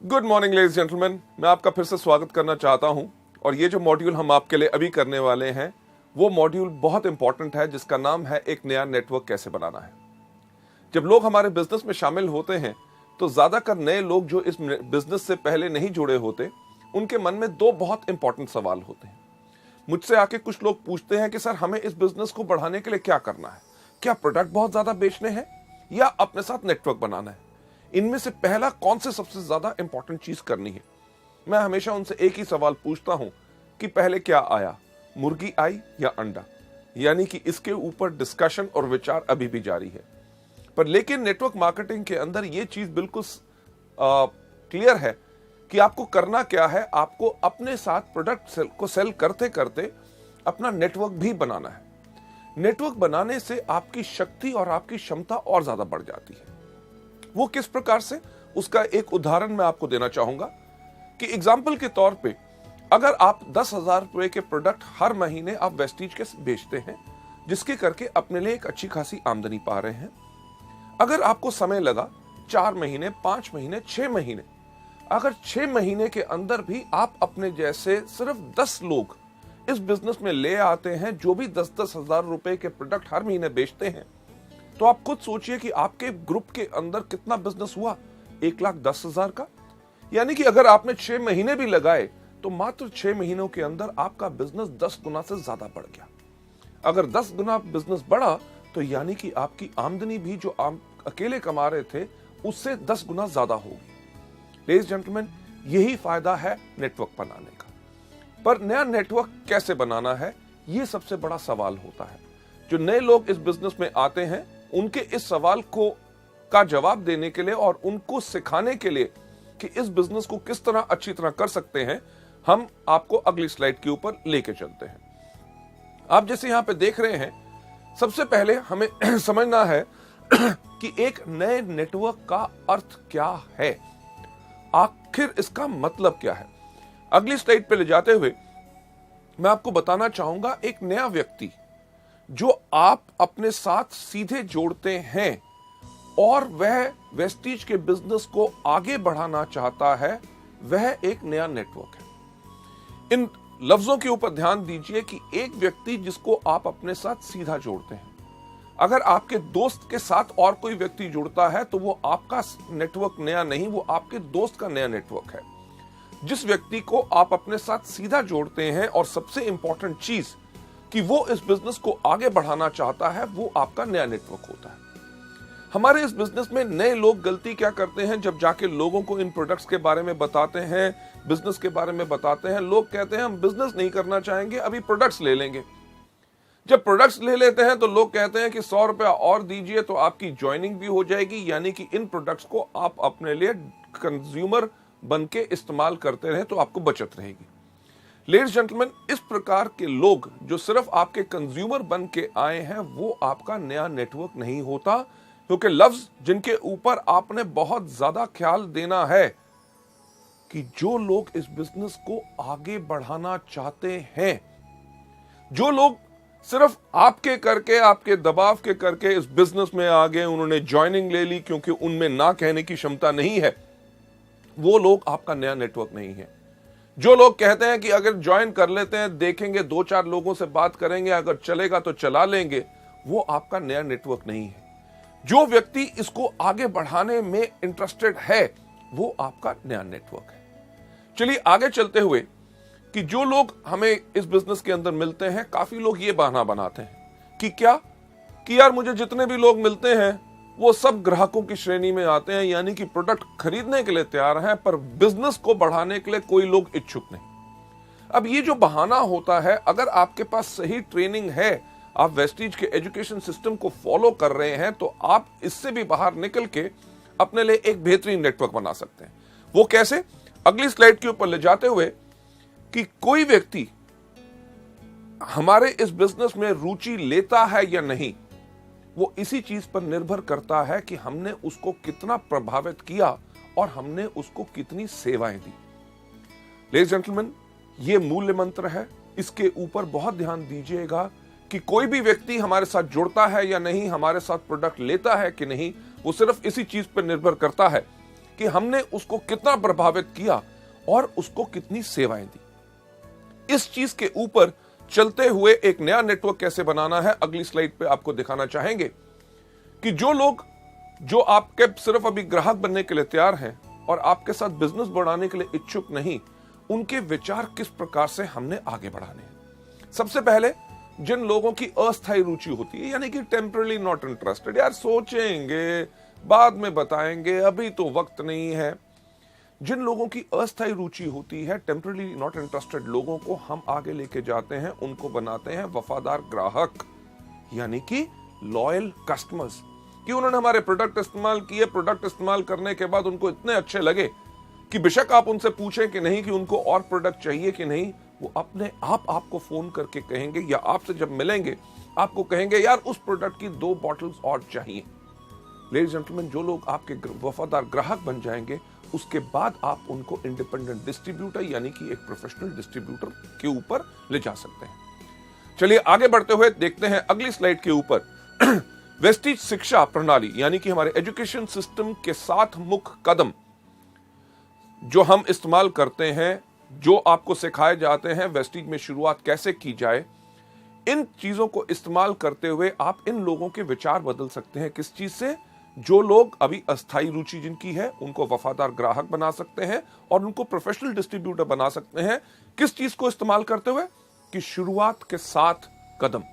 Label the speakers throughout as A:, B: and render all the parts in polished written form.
A: Good morning ladies gentleman, मैं आपका फिर से स्वागत करना चाहता हूं। और ये जो मॉड्यूल हम आपके लिए अभी करने वाले हैं वो मॉड्यूल बहुत इंपॉर्टेंट है, जिसका नाम है एक नया नेटवर्क कैसे बनाना है। जब लोग हमारे बिजनेस में शामिल होते हैं तो ज्यादातर नए लोग जो इस बिजनेस से पहले नहीं जुड़े होते, उनके मन में दो बहुत इंपॉर्टेंट सवाल होते हैं। मुझसे आके कुछ लोग पूछते हैं कि सर, हमें इस बिजनेस को बढ़ाने के लिए क्या करना है, क्या प्रोडक्ट बहुत ज्यादा बेचने हैं या अपने साथ नेटवर्क बनाना है, इनमें से पहला कौन से सबसे ज्यादा इंपॉर्टेंट चीज करनी है। मैं हमेशा उनसे एक ही सवाल पूछता हूं कि पहले क्या आया, मुर्गी आई या अंडा। यानी कि इसके ऊपर डिस्कशन और विचार अभी भी जारी है। पर लेकिन नेटवर्क मार्केटिंग के अंदर यह चीज बिल्कुल क्लियर है कि आपको करना क्या है। आपको अपने साथ प्रोडक्ट को सेल करते करते अपना नेटवर्क भी बनाना है। नेटवर्क बनाने से आपकी शक्ति और आपकी क्षमता और ज्यादा बढ़ जाती है। वो किस प्रकार से, उसका एक उदाहरण मैं आपको देना चाहूंगा कि एग्जाम्पल के तौर पे अगर आप 10,000 रुपए के प्रोडक्ट हर महीने आप वेस्टीज के बेचते हैं, जिसके करके अपने लिए एक अच्छी खासी आमदनी पा रहे हैं। अगर आपको समय लगा 4 महीने, 5 महीने, 6 महीने, अगर 6 महीने के अंदर भी आप अपने जैसे सिर्फ 10 लोग इस बिजनेस में ले आते हैं जो भी 10-10 हजार रुपए के प्रोडक्ट हर महीने बेचते हैं, तो आप खुद सोचिए कि आपके ग्रुप के अंदर कितना बिजनेस हुआ, 1,10,000 का। यानी कि अगर आपने 6 महीने भी लगाए तो मात्र 6 महीनों के अंदर आपका बिजनेस 10 गुना से ज्यादा बढ़ गया। अगर 10 गुना बिजनेस बढ़ा तो यानी कि आपकी आमदनी भी जो आप अकेले कमा रहे थे उससे 10 गुना ज्यादा होगी। लेडीज जेंटलमैन, यही फायदा है नेटवर्क बनाने का। पर नया नेटवर्क कैसे बनाना है, यह सबसे बड़ा सवाल होता है। जो नए लोग इस बिजनेस में आते हैं, उनके इस सवाल का जवाब देने के लिए और उनको सिखाने के लिए कि इस बिजनेस को किस तरह अच्छी तरह कर सकते हैं, हम आपको अगली स्लाइड के ऊपर लेके चलते हैं। आप जैसे यहां पे देख रहे हैं, सबसे पहले हमें समझना है कि एक नए नेटवर्क का अर्थ क्या है, आखिर इसका मतलब क्या है। अगली स्लाइड पे ले जाते हुए मैं आपको बताना चाहूंगा, एक नया व्यक्ति जो आप अपने साथ सीधे जोड़ते हैं और वह वेस्टीज के बिजनेस को आगे बढ़ाना चाहता है, वह एक नया नेटवर्क है। इन लफ्जों के ऊपर ध्यान दीजिए कि एक व्यक्ति जिसको आप अपने साथ सीधा जोड़ते हैं। अगर आपके दोस्त के साथ और कोई व्यक्ति जुड़ता है तो वो आपका नेटवर्क नया नहीं, वो आपके दोस्त का नया नेटवर्क है। जिस व्यक्ति को आप अपने साथ सीधा जोड़ते हैं और सबसे इंपॉर्टेंट चीज कि वो इस बिजनेस को आगे बढ़ाना चाहता है, वो आपका नया नेटवर्क होता है। हमारे इस बिजनेस में नए लोग गलती क्या करते हैं, जब जाके लोगों को इन प्रोडक्ट्स के बारे में बताते हैं, बिजनेस के बारे में बताते हैं, लोग कहते हैं हम बिजनेस नहीं करना चाहेंगे, अभी प्रोडक्ट्स ले लेंगे। जब प्रोडक्ट्स ले लेते हैं तो लोग कहते हैं कि 100 रुपया और दीजिए तो आपकी ज्वाइनिंग भी हो जाएगी। यानी कि इन प्रोडक्ट्स को आप अपने लिए कंज्यूमर बन के इस्तेमाल करते रहे तो आपको बचत रहेगी। लेडीज जेंटलमैन, इस प्रकार के लोग जो सिर्फ आपके कंज्यूमर बन के आए हैं, वो आपका नया नेटवर्क नहीं होता। क्योंकि लफ्ज जिनके ऊपर आपने बहुत ज्यादा ख्याल देना है कि जो लोग इस बिजनेस को आगे बढ़ाना चाहते हैं, जो लोग सिर्फ आपके करके, आपके दबाव के करके इस बिजनेस में आ गए, उन्होंने ज्वाइनिंग ले ली क्योंकि उनमें ना कहने की क्षमता नहीं है, वो लोग आपका नया नेटवर्क नहीं है। जो लोग कहते हैं कि अगर ज्वाइन कर लेते हैं, देखेंगे, 2-4 लोगों से बात करेंगे, अगर चलेगा तो चला लेंगे, वो आपका नया नेटवर्क नहीं है। जो व्यक्ति इसको आगे बढ़ाने में इंटरेस्टेड है, वो आपका नया नेटवर्क है। चलिए आगे चलते हुए कि जो लोग हमें इस बिजनेस के अंदर मिलते हैं, काफी लोग ये बहाना बनाते हैं कि क्या कि यार मुझे जितने भी लोग मिलते हैं वो सब ग्राहकों की श्रेणी में आते हैं, यानी कि प्रोडक्ट खरीदने के लिए तैयार हैं, पर बिजनेस को बढ़ाने के लिए कोई लोग इच्छुक नहीं। अब ये जो बहाना होता है, अगर आपके पास सही ट्रेनिंग है, आप वेस्टीज के एजुकेशन सिस्टम को फॉलो कर रहे हैं, तो आप इससे भी बाहर निकल के अपने लिए एक बेहतरीन नेटवर्क बना सकते हैं। वो कैसे, अगली स्लाइड के ऊपर ले जाते हुए कि कोई व्यक्ति हमारे इस बिजनेस में रुचि लेता है या नहीं, वो इसी चीज पर निर्भर करता है कि हमने उसको कितना प्रभावित किया और हमने उसको कितनी सेवाएं दी। लेडीज जेंटलमैन, ये मूल्य मंत्र है, इसके ऊपर बहुत ध्यान दीजिएगा कि कोई भी व्यक्ति हमारे साथ जुड़ता है या नहीं, हमारे साथ प्रोडक्ट लेता है कि नहीं, वो सिर्फ इसी चीज पर निर्भर करता है कि हमने उसको कितना प्रभावित किया और उसको कितनी सेवाएं दी। इस चीज के ऊपर चलते हुए एक नया नेटवर्क कैसे बनाना है, अगली स्लाइड पे आपको दिखाना चाहेंगे कि जो लोग जो आपके सिर्फ अभी ग्राहक बनने के लिए तैयार हैं और आपके साथ बिजनेस बढ़ाने के लिए इच्छुक नहीं, उनके विचार किस प्रकार से हमने आगे बढ़ाने हैं। सबसे पहले जिन लोगों की अस्थायी रुचि होती है, यानी कि टेम्पररी नॉट इंटरेस्टेड, यार सोचेंगे बाद में बताएंगे अभी तो वक्त नहीं है, जिन लोगों की अस्थायी रुचि होती है, टेम्पररी नॉट इंटरेस्टेड लोगों को हम आगे लेके जाते हैं, उनको बनाते हैं वफादार ग्राहक, यानी कि लॉयल कस्टमर्स, कि उन्होंने हमारे प्रोडक्ट इस्तेमाल किए, प्रोडक्ट इस्तेमाल करने के बाद उनको इतने अच्छे लगे कि बेशक आप उनसे पूछें कि नहीं कि उनको और प्रोडक्ट चाहिए कि नहीं, वो अपने आप आपको फोन करके कहेंगे या आपसे जब मिलेंगे आपको कहेंगे यार उस प्रोडक्ट की 2 बॉटल्स और चाहिए। लेडीज जेंटलमैन, जो लोग आपके वफादार ग्राहक बन जाएंगे उसके बाद आप उनको इंडिपेंडेंट डिस्ट्रीब्यूटर यानी कि एक प्रोफेशनल डिस्ट्रीब्यूटर के ऊपर ले जा सकते हैं। चलिए आगे बढ़ते हुए देखते हैं अगली स्लाइड के ऊपर वेस्टीज शिक्षा प्रणाली यानी कि हमारे एजुकेशन सिस्टम के 7 मुख्य कदम जो हम इस्तेमाल करते हैं, जो आपको सिखाए जाते हैं वेस्टीज में शुरुआत कैसे की जाए। इन चीजों को इस्तेमाल करते हुए आप इन लोगों के विचार बदल सकते हैं। किस चीज से? जो लोग अभी अस्थायी रुचि जिनकी है उनको वफादार ग्राहक बना सकते हैं और उनको प्रोफेशनल डिस्ट्रीब्यूटर बना सकते हैं। किस चीज को इस्तेमाल करते हुए? कि शुरुआत के 7 कदम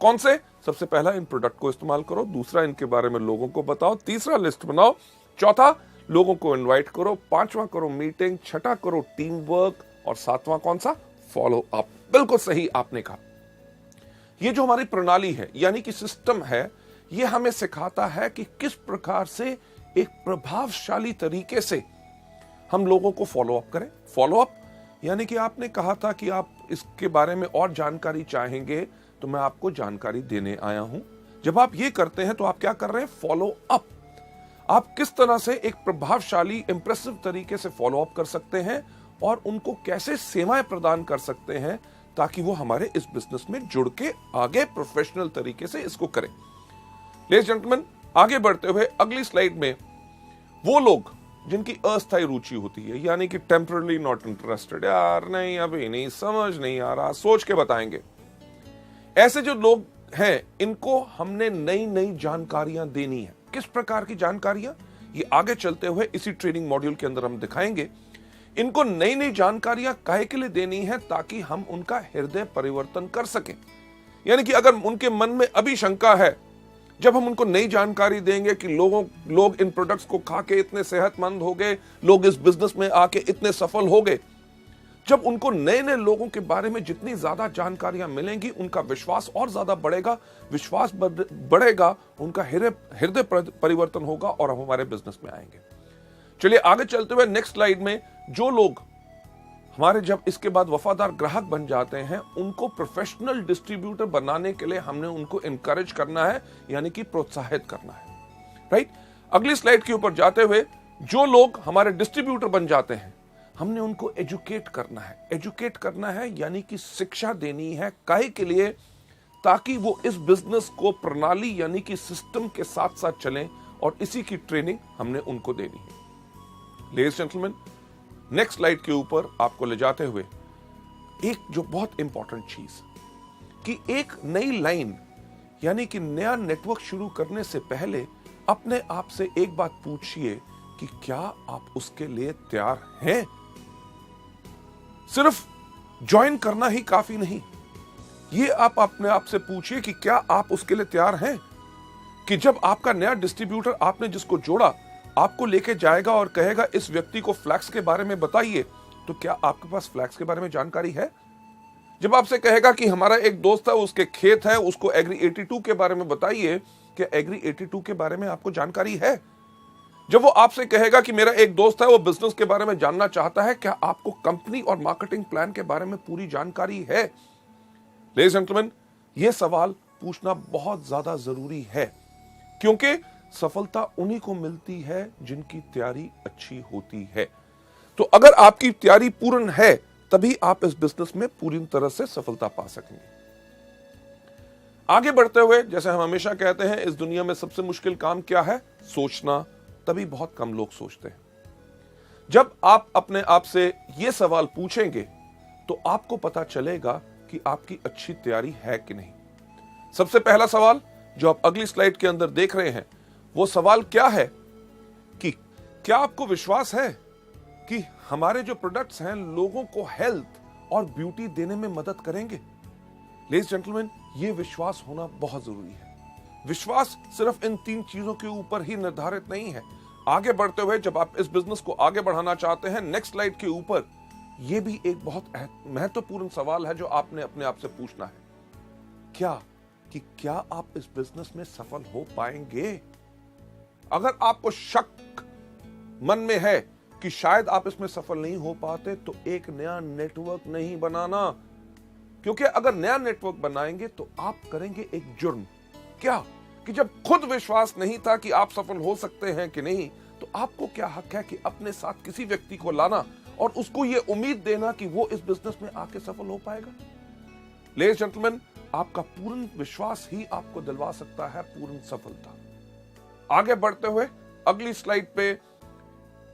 A: कौन से? सबसे पहला, इन प्रोडक्ट को इस्तेमाल करो। दूसरा, इनके बारे में लोगों को बताओ। तीसरा, लिस्ट बनाओ। चौथा, लोगों को इनवाइट करो। 5वां, करो मीटिंग। 6वां, करो टीम वर्क। और 7वां कौन सा? Follow up. बिल्कुल सही आपने कहा। ये जो हमारी प्रणाली है यानी कि सिस्टम है, ये हमें सिखाता है कि किस प्रकार से एक प्रभावशाली तरीके से हम लोगों को फॉलो अप करें। फॉलो अप यानी कि आपने कहा था कि आप इसके बारे में और जानकारी चाहेंगे, तो मैं आपको जानकारी देने आया हूं। जब आप ये करते हैं तो आप क्या कर रहे हैं? Follow up. आप किस तरह से एक प्रभावशाली इंप्रेसिव तरीके से फॉलो अप कर सकते हैं और उनको कैसे सेवाएं प्रदान कर सकते हैं ताकि वो हमारे इस बिजनेस में जुड़ के आगे प्रोफेशनल तरीके से इसको करें। लेडीज जेंटलमैन, आगे बढ़ते हुए अगली स्लाइड में वो लोग जिनकी अस्थायी रुचि होती है यानी कि टेम्पररी नॉट इंटरेस्टेड, यार नहीं अभी नहीं, समझ नहीं आ रहा, सोच के बताएंगे, ऐसे जो लोग हैं इनको हमने नई नई जानकारियां देनी है। किस प्रकार की जानकारियां? ये आगे चलते हुए इसी ट्रेनिंग मॉड्यूल के अंदर हम दिखाएंगे। इनको नई नई जानकारियां काहे के लिए देनी है? ताकि हम उनका हृदय परिवर्तन कर सकें। यानी कि अगर उनके मन में अभी शंका है, जब हम उनको नई जानकारी देंगे कि लोग इन प्रोडक्ट्स को खा के इतने सेहतमंद हो गए, लोग इस बिजनेस में आके इतने सफल हो गए, जब उनको नए नए लोगों के बारे में जितनी ज्यादा जानकारियां मिलेंगी उनका विश्वास और ज्यादा बढ़ेगा। विश्वास बढ़ेगा, उनका हृदय परिवर्तन होगा और हम हमारे बिजनेस में आएंगे। चलिए आगे चलते हुए नेक्स्ट स्लाइड में, जो लोग हमारे जब इसके बाद वफादार ग्राहक बन जाते हैं उनको प्रोफेशनल डिस्ट्रीब्यूटर बनाने के लिए हमने उनको इनकरेज करना है यानी कि प्रोत्साहित करना है। राइट? अगली स्लाइड के ऊपर जाते हुए, जो लोग हमारे डिस्ट्रीब्यूटर बन जाते हैं हमने उनको एजुकेट करना है। एजुकेट करना है यानी कि शिक्षा देनी है। काहे के लिए? ताकि वो इस बिजनेस को प्रणाली यानी कि सिस्टम के साथ साथ चलें और इसी की ट्रेनिंग हमने उनको देनी है। लेडीज जेंटलमैन, नेक्स्ट स्लाइड के ऊपर आपको ले जाते हुए एक जो बहुत इंपॉर्टेंट चीज, कि एक नई लाइन यानी कि नया नेटवर्क शुरू करने से पहले अपने आप से एक बात पूछिए कि क्या आप उसके लिए तैयार हैं? सिर्फ ज्वाइन करना ही काफी नहीं, ये आप अपने आप से पूछिए कि क्या आप उसके लिए तैयार हैं कि जब आपका नया डिस्ट्रीब्यूटर आपने जिसको जोड़ा आपको लेके जाएगा और कहेगा इस व्यक्ति को फ्लैक्स के बारे में बताइए, तो क्या आपके पास फ्लैक्स के बारे में जानकारी है? जब आपसे कहेगा कि हमारा एक दोस्त है उसके खेत है, उसको एग्री 82 के बारे में बताइए, क्या एग्री 82 के बारे में आपको जानकारी है? जब वो आपसे कहेगा कि मेरा एक दोस्त है वो बिजनेस के बारे में जानना चाहता है, क्या आपको कंपनी और मार्केटिंग प्लान के बारे में पूरी जानकारी है? लेडीज एंड जेंटलमैन, यह सवाल पूछना बहुत ज्यादा जरूरी है, क्योंकि सफलता उन्हीं को मिलती है जिनकी तैयारी अच्छी होती है। तो अगर आपकी तैयारी पूर्ण है तभी आप इस बिजनेस में पूरी तरह से सफलता पा सकेंगे। आगे बढ़ते हुए, जैसे हम हमेशा कहते हैं, इस दुनिया में सबसे मुश्किल काम क्या है? सोचना। तभी बहुत कम लोग सोचते हैं। जब आप अपने आप से यह सवाल पूछेंगे तो आपको पता चलेगा कि आपकी अच्छी तैयारी है कि नहीं। सबसे पहला सवाल जो आप अगली स्लाइड के अंदर देख रहे हैं, वो सवाल क्या है कि क्या आपको विश्वास है कि हमारे जो प्रोडक्ट्स हैं लोगों को हेल्थ और ब्यूटी देने में मदद करेंगे। लेडीज जेंटलमैन, ये विश्वास होना बहुत जरूरी है। विश्वास सिर्फ इन 3 चीजों के ऊपर ही निर्धारित नहीं है। आगे बढ़ते हुए जब आप इस बिजनेस को आगे बढ़ाना चाहते हैं, नेक्स्ट स्लाइड के ऊपर यह भी एक बहुत महत्वपूर्ण सवाल है जो आपने अपने आप से पूछना है, क्या आप इस बिजनेस में सफल हो पाएंगे। अगर आपको शक मन में है कि शायद आप इसमें सफल नहीं हो पाते, तो एक नया नेटवर्क नहीं बनाना, क्योंकि अगर नया नेटवर्क बनाएंगे तो आप करेंगे एक जुर्म। क्या कि जब खुद विश्वास नहीं था कि आप सफल हो सकते हैं कि नहीं, तो आपको क्या हक है कि अपने साथ किसी व्यक्ति को लाना और उसको यह उम्मीद देना कि वो इस बिजनेस में आके सफल हो पाएगा। लेडीज जेंटलमैन, आपका पूर्ण विश्वास ही आपको दिलवा सकता है पूर्ण सफलता। आगे बढ़ते हुए अगली स्लाइड पे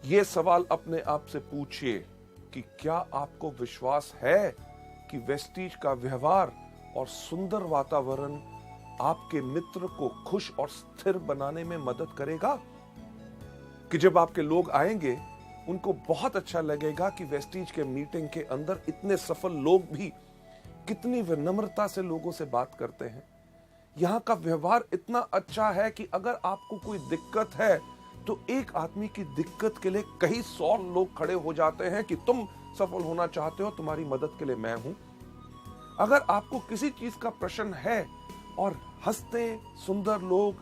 A: यह सवाल अपने आप से पूछिए कि क्या आपको विश्वास है कि वेस्टीज का व्यवहार और सुंदर वातावरण आपके मित्र को खुश और स्थिर बनाने में मदद करेगा। कि जब आपके लोग आएंगे उनको बहुत अच्छा लगेगा कि वेस्टीज के मीटिंग के अंदर इतने सफल लोग भी कितनी विनम्रता से लोगों से बात करते हैं। यहां का व्यवहार इतना अच्छा है कि अगर आपको कोई दिक्कत है तो एक आदमी की दिक्कत के लिए कई 100 लोग खड़े हो जाते हैं कि तुम सफल होना चाहते हो, तुम्हारी मदद के लिए मैं हूं। अगर आपको किसी चीज का प्रश्न है और हंसते सुंदर लोग,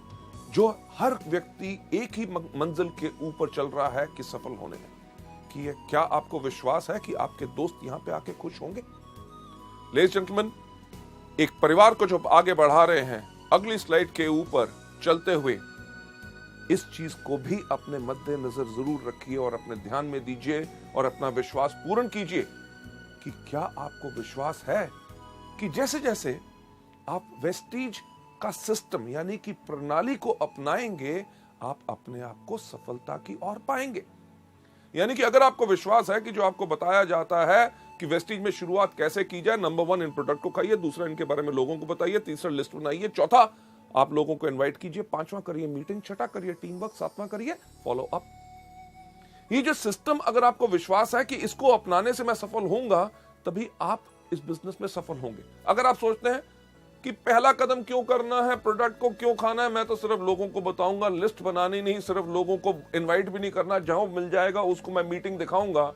A: जो हर व्यक्ति एक ही मंजिल के ऊपर चल रहा है कि सफल होने में, कि क्या आपको विश्वास है कि आपके दोस्त यहां पे आके खुश होंगे। लेडीज जेंटलमैन, एक परिवार को जब आगे बढ़ा रहे हैं, अगली स्लाइड के ऊपर चलते हुए इस चीज को भी अपने मद्देनजर जरूर रखिए और अपने ध्यान में दीजिए और अपना विश्वास पूर्ण कीजिए कि क्या आपको विश्वास है कि जैसे जैसे आप वेस्टीज का सिस्टम यानी कि प्रणाली को अपनाएंगे, आप अपने आप को सफलता की ओर पाएंगे। यानी कि अगर आपको विश्वास है कि जो आपको बताया जाता है कि वेस्टीज में शुरुआत कैसे की जाए, नंबर 1 इन प्रोडक्ट को खाइए, दूसरा इनके बारे में लोगों को बताइए, तीसरा लिस्ट बनाइए, चौथा आप लोगों को इनवाइट कीजिए, 5वां करिए मीटिंग, 6वां करिए टीम वर्क, 7वां करिए फॉलो अप। ये जो सिस्टम अगर आपको विश्वास है कि इसको अपनाने से मैं सफल होऊंगा, तभी आप इस बिजनेस में सफल होंगे। अगर आप सोचते हैं कि पहला कदम क्यों करना है, प्रोडक्ट को क्यों खाना है, मैं तो सिर्फ लोगों को बताऊंगा, लिस्ट बनानी नहीं, सिर्फ लोगों को इनवाइट भी नहीं करना, जहां मिल जाएगा उसको मैं मीटिंग दिखाऊंगा,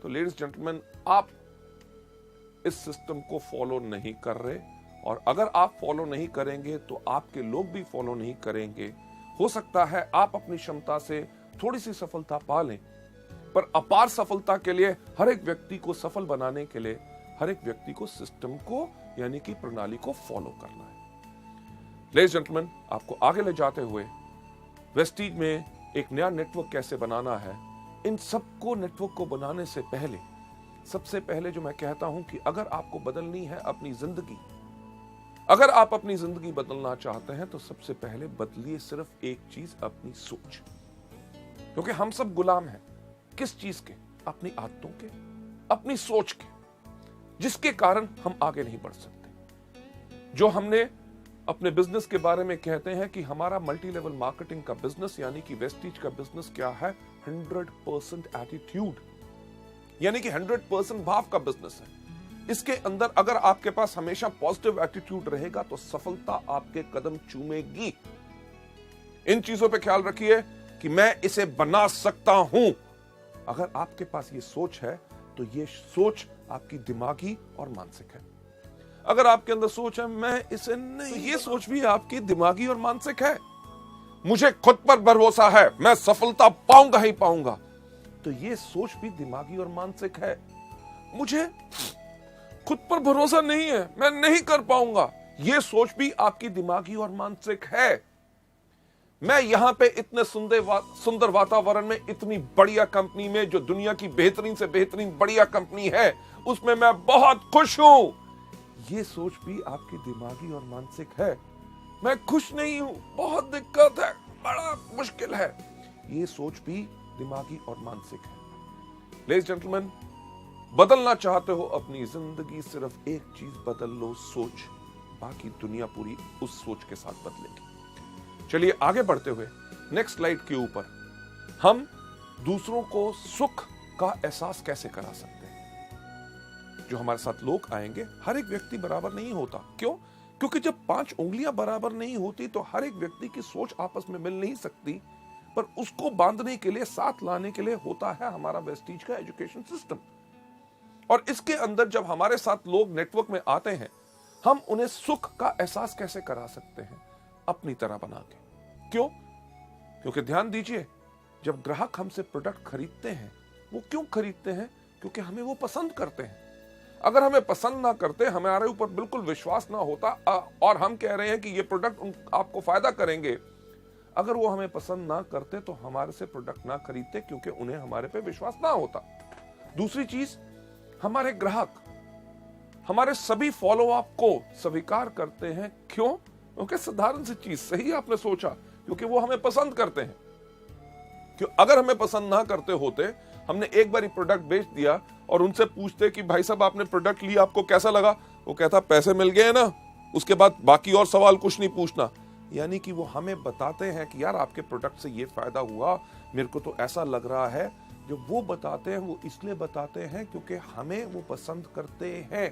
A: तो लेडीज जेंटलमैन, आप इस सिस्टम को फॉलो नहीं कर रहे। और अगर आप फॉलो नहीं करेंगे तो आपके लोग भी फॉलो नहीं करेंगे। हो सकता है आप अपनी क्षमता से थोड़ी सी सफलता पा लें, पर अपार सफलता के लिए हर एक व्यक्ति को सफल बनाने के लिए हर एक व्यक्ति को सिस्टम को यानी कि प्रणाली को फॉलो करना है। लेडीज जेंटलमैन, आपको आगे ले जाते हुए वेस्टीज में एक नया नेटवर्क कैसे बनाना है, इन सबको नेटवर्क को बनाने से पहले सबसे पहले जो मैं कहता हूं कि अगर आपको बदलनी है अपनी जिंदगी, अगर आप अपनी जिंदगी बदलना चाहते हैं, तो सबसे पहले बदलिए सिर्फ एक चीज, अपनी सोच। क्योंकि हम सब गुलाम हैं किस चीज के? अपनी आदतों के, अपनी सोच के, जिसके कारण हम आगे नहीं बढ़ सकते। जो हमने अपने बिजनेस के बारे में कहते हैं कि हमारा मल्टी लेवल मार्केटिंग का बिजनेस यानी कि वेस्टीज का बिजनेस क्या है? 100% एटीट्यूड, यानी कि 100% भाव का बिजनेस है। इसके अंदर अगर आपके पास हमेशा पॉजिटिव एटीट्यूड रहेगा तो सफलता आपके कदम चूमेगी। इन चीजों पे ख्याल रखिए कि मैं इसे बना सकता हूं। अगर आपके पास ये सोच है तो ये सोच आपकी दिमागी और मानसिक है। अगर आपके अंदर सोच है मैं इसे नहीं, तो ये सोच भी आपकी दिमागी और मानसिक है। मुझे खुद पर भरोसा है, मैं सफलता पाऊंगा ही पाऊंगा, तो ये सोच भी दिमागी और मानसिक है। मुझे खुद पर भरोसा नहीं है, मैं नहीं कर पाऊंगा, ये सोच भी आपकी दिमागी और मानसिक है। मैं यहां पे इतने सुंदर वातावरण में, इतनी बढ़िया कंपनी में, जो दुनिया की बेहतरीन से बेहतरीन बढ़िया कंपनी है, उसमें मैं बहुत खुश हूं, ये सोच भी आपकी दिमागी और मानसिक है। मैं खुश नहीं हूं, बहुत दिक्कत है, बड़ा मुश्किल है, ये सोच भी दिमागी और मानसिक है। लेडीज जेंटलमैन, बदलना चाहते हो अपनी जिंदगी, सिर्फ एक चीज बदल लो, सोच। बाकी दुनिया पूरी उस सोच के साथ बदलेगी। चलिए आगे बढ़ते हुए नेक्स्ट स्लाइड के ऊपर हम दूसरों को सुख का एहसास कैसे करा सकते हैं। जो हमारे साथ लोग आएंगे, हर एक व्यक्ति बराबर नहीं होता। क्यों? क्योंकि जब 5 उंगलियां बराबर नहीं होती तो हर एक व्यक्ति की सोच आपस में मिल नहीं सकती, पर उसको बांधने के लिए, साथ लाने के लिए होता है हमारा वेस्टीज का एजुकेशन सिस्टम। और इसके अंदर जब हमारे साथ लोग नेटवर्क में आते हैं, हम उन्हें सुख का एहसास कैसे करा सकते हैं? अपनी तरह बना के। क्यों? क्योंकि ध्यान दीजिए, जब ग्राहक हमसे प्रोडक्ट खरीदते हैं, वो क्यों खरीदते हैं? क्योंकि हमें वो पसंद करते हैं। अगर हमें पसंद ना करते, हमारे ऊपर बिल्कुल विश्वास ना होता और हम कह रहे हैं कि ये प्रोडक्ट आपको फायदा करेंगे, अगर वो हमें पसंद ना करते तो हमारे से प्रोडक्ट ना खरीदते, क्योंकि उन्हें हमारे पे विश्वास ना होता। दूसरी चीज, हमारे ग्राहक हमारे सभी फॉलो अप को स्वीकार करते हैं। क्यों? क्योंकि साधारण सी चीज, सही आपने सोचा, क्योंकि वो हमें पसंद करते हैं। क्यों? अगर हमें पसंद ना करते होते, हमने एक बार प्रोडक्ट बेच दिया और उनसे पूछते कि भाई साहब आपने प्रोडक्ट लिया, आपको कैसा लगा? वो कहता पैसे मिल गए ना, उसके बाद बाकी और सवाल कुछ नहीं पूछना। यानी कि वो हमें बताते हैं कि यार आपके प्रोडक्ट से ये फायदा हुआ, मेरे को तो ऐसा लग रहा है। जो वो बताते हैं वो इसलिए बताते हैं क्योंकि हमें वो पसंद करते हैं।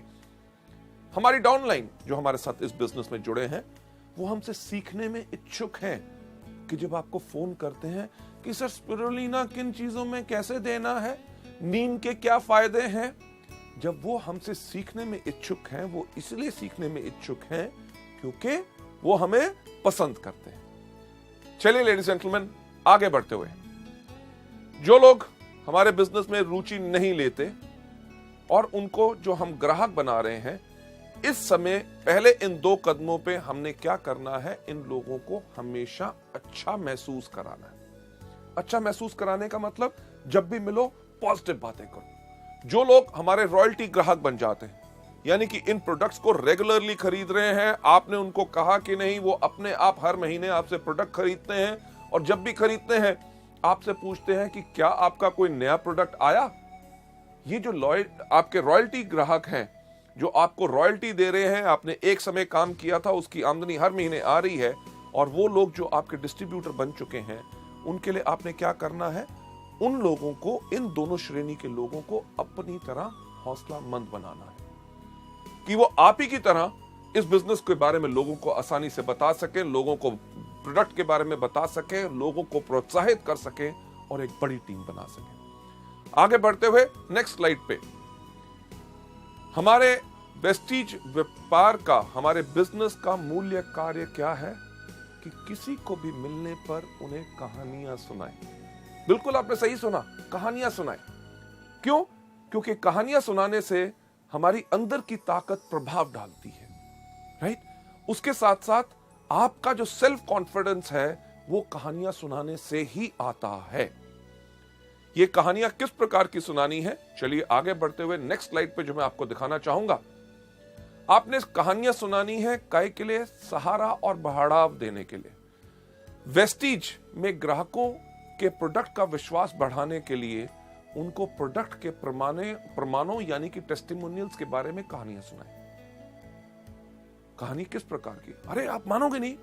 A: हमारी डाउनलाइन जो हमारे साथ इस बिजनेस में जुड़े हैं, वो हमसे सीखने में इच्छुक हैं। कि जब आपको फोन करते हैं कि सर स्पिरुलिना किन चीजों में कैसे देना है, नीम के क्या फायदे हैं, जब वो हमसे सीखने में इच्छुक हैं, वो इसलिए सीखने में इच्छुक हैं क्योंकि वो हमें पसंद करते हैं। चलिए लेडीज जेंटलमैन, आगे बढ़ते हुए, जो लोग हमारे बिजनेस में रुचि नहीं लेते और उनको जो हम ग्राहक बना रहे हैं, इस समय पहले इन 2 कदमों पे हमने क्या करना है? इन लोगों को हमेशा अच्छा महसूस कराना है। अच्छा महसूस कराने का मतलब, जब भी मिलो पॉजिटिव बातें करो। जो लोग हमारे रॉयल्टी ग्राहक बन जाते हैं, यानी कि इन प्रोडक्ट्स को रेगुलरली खरीद रहे हैं, आपने उनको कहा कि नहीं, वो अपने आप हर महीने आपसे प्रोडक्ट खरीदते हैं और जब भी खरीदते हैं आपसे पूछते हैं कि क्या आपका कोई नया प्रोडक्ट आया। ये जो आपके रॉयल्टी ग्राहक हैं, जो आपको रॉयल्टी दे रहे हैं, आपने एक समय काम किया था, उसकी आमदनी हर महीने आ रही है, और वो लोग जो आपके डिस्ट्रीब्यूटर बन चुके हैं, उनके लिए आपने क्या करना है? उन लोगों को, इन दोनों श्रेणी के लोगों को अपनी तरह हौसलामंद बनाना है कि वो आप ही की तरह इस बिजनेस के बारे में लोगों को आसानी से बता सके, लोगों को प्रोडक्ट के बारे में बता सके, लोगों को प्रोत्साहित कर सके और एक बड़ी टीम बना सके। आगे बढ़ते हुए नेक्स्ट स्लाइड पे, हमारे वेस्टीज व्यापार का, हमारे बिजनेस का मूल्य कार्य क्या है? कि किसी को भी मिलने पर उन्हें कहानियां सुनाएं। बिल्कुल आपने सही सुना, कहानियां सुनाएं। क्यों? क्योंकि कहानियां सुनाने से हमारी अंदर की ताकत प्रभाव डालती है, राइट? उसके साथ साथ आपका जो सेल्फ कॉन्फिडेंस है, वो कहानियां सुनाने से ही आता है। ये कहानियां किस प्रकार की सुनानी है? चलिए आगे बढ़ते हुए नेक्स्ट स्लाइड पे जो मैं आपको दिखाना चाहूंगा, आपने कहानियां सुनानी है काय के लिए? सहारा और बढ़ावा देने के लिए। वेस्टीज में ग्राहकों के प्रोडक्ट का विश्वास बढ़ाने के लिए उनको प्रोडक्ट के प्रमाणों यानी कि टेस्टिमोनियल्स के बारे में कहानियां सुनाएं। कहानी किस प्रकार की? अरे आप मानोगे नहीं,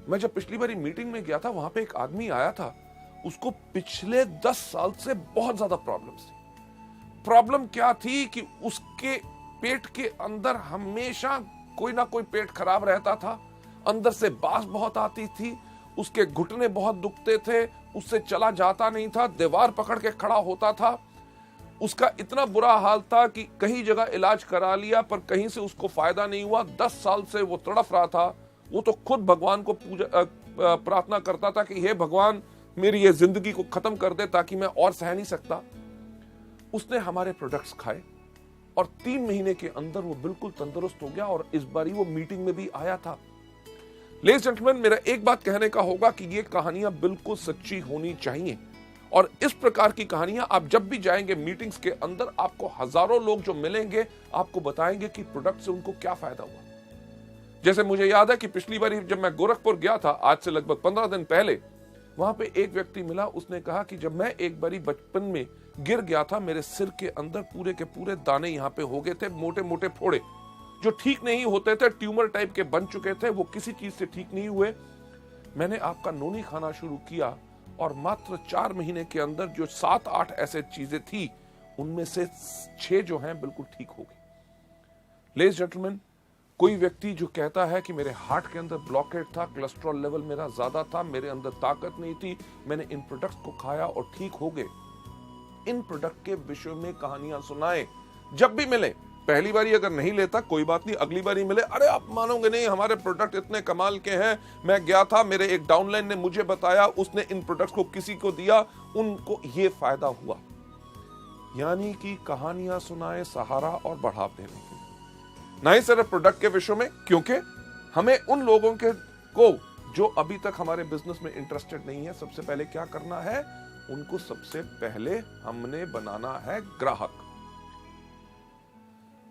A: मैं जब पिछली बारी मीटिंग में गया था, वहां पे एक आदमी आया था, उसको पिछले 10 साल से बहुत ज्यादा प्रॉब्लम्स थी। प्रॉब्लम क्या थी कि उसके पेट के अंदर हमेशा कोई ना कोई पेट खराब रहता था, अंदर से बास बहुत आती थी, उसके घुटने बहुत दुखते थे, उससे चला जाता नहीं था, दीवार पकड़ के खड़ा होता था। उसका इतना बुरा हाल था कि कई जगह इलाज करा लिया पर कहीं से उसको फायदा नहीं हुआ। 10 साल से वो तड़फ रहा था। वो तो खुद भगवान को प्रार्थना करता था कि हे भगवान, मेरी ये जिंदगी को खत्म कर दे ताकि मैं और सह नहीं सकता। उसने हमारे प्रोडक्ट्स खाए और 3 महीने के अंदर वो बिल्कुल तंदुरुस्त हो गया और इस बारी वो मीटिंग में भी आया था। लेडीज जेंटलमैन, मेरा एक बात कहने का होगा कि ये कहानियां बिल्कुल सच्ची होनी चाहिए और इस प्रकार की कहानियां आप जब भी जाएंगे मीटिंग्स के अंदर, आपको हजारों लोग जो मिलेंगे आपको बताएंगे कि प्रोडक्ट से उनको क्या फायदा हुआ। जैसे मुझे याद है कि पिछली बार जब मैं गोरखपुर गया था, आज से लगभग 15 दिन पहले, वहां पे एक व्यक्ति मिला, उसने कहा कि जब मैं एक बारी बचपन में गिर गया था, मेरे सिर के अंदर पूरे के पूरे दाने यहाँ पे हो गए थे, मोटे मोटे फोड़े जो ठीक नहीं होते थे, ट्यूमर टाइप के बन चुके थे, वो किसी चीज से ठीक नहीं हुए। मैंने आपका नोनी खाना शुरू किया और मात्र 4 महीने के अंदर जो 7-8 ऐसे चीजें थी, उनमें से 6 जो हैं बिल्कुल ठीक हो गई। लेडीज जेंटलमैन, कोई व्यक्ति जो कहता है कि मेरे हार्ट के अंदर ब्लॉकेट था, कोलेस्ट्रॉल लेवल मेरा ज्यादा था, मेरे अंदर ताकत नहीं थी, मैंने इन प्रोडक्ट्स को खाया और ठीक हो गए। इन प्रोडक्ट के विषय में कहानियां सुनाए, जब भी मिले। पहली बारी अगर नहीं लेता कोई बात नहीं, अगली बारी मिले, अरे आप मानोगे नहीं, हमारे प्रोडक्ट इतने कमाल के हैं, मैं गया था, मेरे एक डाउनलाइन ने मुझे बताया, उसने इन प्रोडक्ट्स को किसी को दिया, उनको ये फायदा हुआ। यानी कि कहानियां सुनाए सहारा और बढ़ाव देने के लिए, ना ही सिर्फ प्रोडक्ट के विषय में, क्योंकि हमें उन लोगों के को जो अभी तक हमारे बिजनेस में इंटरेस्टेड नहीं है, सबसे पहले क्या करना है, उनको सबसे पहले हमने बनाना है ग्राहक।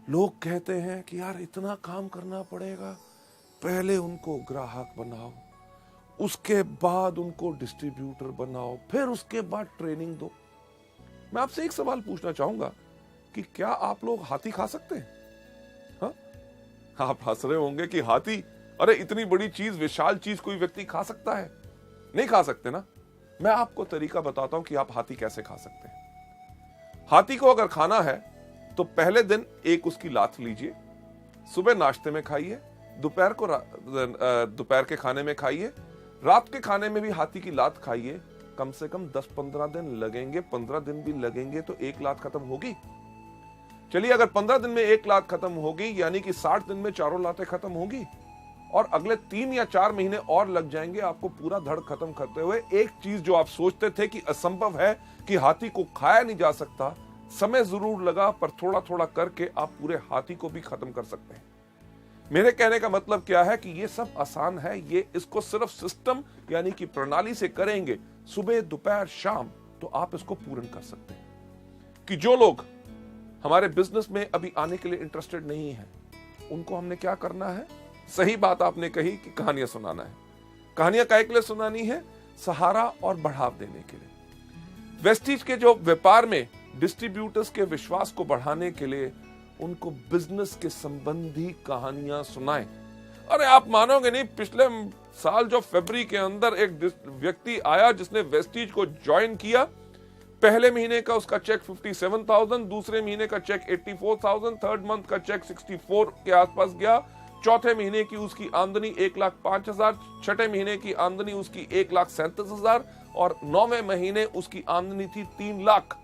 A: लोग कहते हैं कि यार इतना काम करना पड़ेगा, पहले उनको ग्राहक बनाओ, उसके बाद उनको डिस्ट्रीब्यूटर बनाओ, फिर उसके बाद ट्रेनिंग दो। मैं आपसे एक सवाल पूछना चाहूंगा कि क्या आप लोग हाथी खा सकते हैं? हाँ, आप हंस रहे होंगे कि हाथी, अरे इतनी बड़ी चीज, विशाल चीज कोई व्यक्ति खा सकता है? नहीं खा सकते ना। मैं आपको तरीका बताता हूं कि आप हाथी कैसे खा सकते हैं। हाथी को अगर खाना है तो पहले दिन एक उसकी लात लीजिए, सुबह नाश्ते में खाइए, दोपहर के खाने में खाइए, रात के खाने में भी हाथी की लात खाइए। कम से कम 10-15 दिन लगेंगे, 15 दिन भी लगेंगे तो एक लात खत्म होगी। चलिए, अगर 15 दिन में एक लात खत्म होगी, यानी कि 60 दिन में चारों लातें खत्म होगी, और अगले 3 या 4 महीने और लग जाएंगे आपको पूरा धड़ खत्म करते हुए। एक चीज जो आप सोचते थे कि असंभव है, कि हाथी को खाया नहीं जा सकता, समय जरूर लगा, पर थोड़ा थोड़ा करके आप पूरे हाथी को भी खत्म कर सकते हैं। मेरे कहने का मतलब क्या है कि ये सब आसान है, ये इसको सिर्फ सिस्टम यानी कि प्रणाली से करेंगे, सुबह दोपहर शाम, तो आप इसको पूर्ण कर सकते हैं। कि जो लोग हमारे बिजनेस में अभी आने के लिए इंटरेस्टेड नहीं है, उनको हमने क्या करना है? सही बात आपने कही कि कहानियां सुनाना है। कहानियां काहे के लिए सुनानी है? सहारा और बढ़ाव देने के लिए। वेस्टीज के जो व्यापार में डिस्ट्रीब्यूटर्स के विश्वास को बढ़ाने के लिए उनको बिजनेस के संबंधी कहानियां सुनाएं। अरे आप मानोगे नहीं, पिछले साल जो फरवरी के अंदर एक व्यक्ति आया जिसने वेस्टीज को ज्वाइन किया, पहले महीने का उसका चेक 57,000, दूसरे महीने का चेक 84,000, थर्ड मंथ का चेक 64 के आसपास गया, चौथे महीने की उसकी आमदनी 1,05,000, छठे महीने की आमदनी उसकी 1,37,000 और 9वें महीने उसकी आमदनी थी 3 लाख।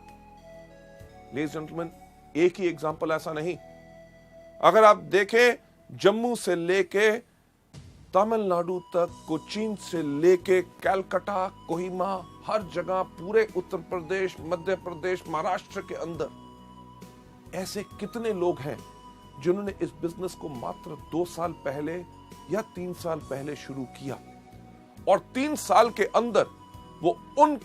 A: लेडीज जेंटलमैन, एक ही एग्जांपल ऐसा नहीं। अगर आप देखें, जम्मू से लेके तमिलनाडु तक, कोचीन से लेके कलकत्ता, कोहिमा, हर जगह, पूरे उत्तर प्रदेश, मध्य प्रदेश, महाराष्ट्र के अंदर ऐसे कितने लोग हैं जिन्होंने इस बिजनेस को मात्र 2 साल पहले या 3 साल पहले शुरू किया, और 3 साल के अंदर वो उन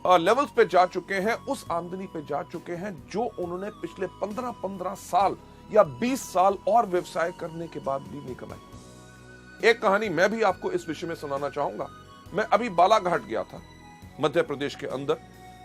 A: लेवल्स पे जा चुके हैं, उस आमदनी पे जा चुके हैं जो उन्होंने पिछले 15 साल या 20 साल और व्यवसाय करने के बाद भी नहीं कमाई। एक कहानी मैं भी आपको इस विषय में सुनाना चाहूंगा। मैं अभी बालाघाट गया था, मध्य प्रदेश के अंदर।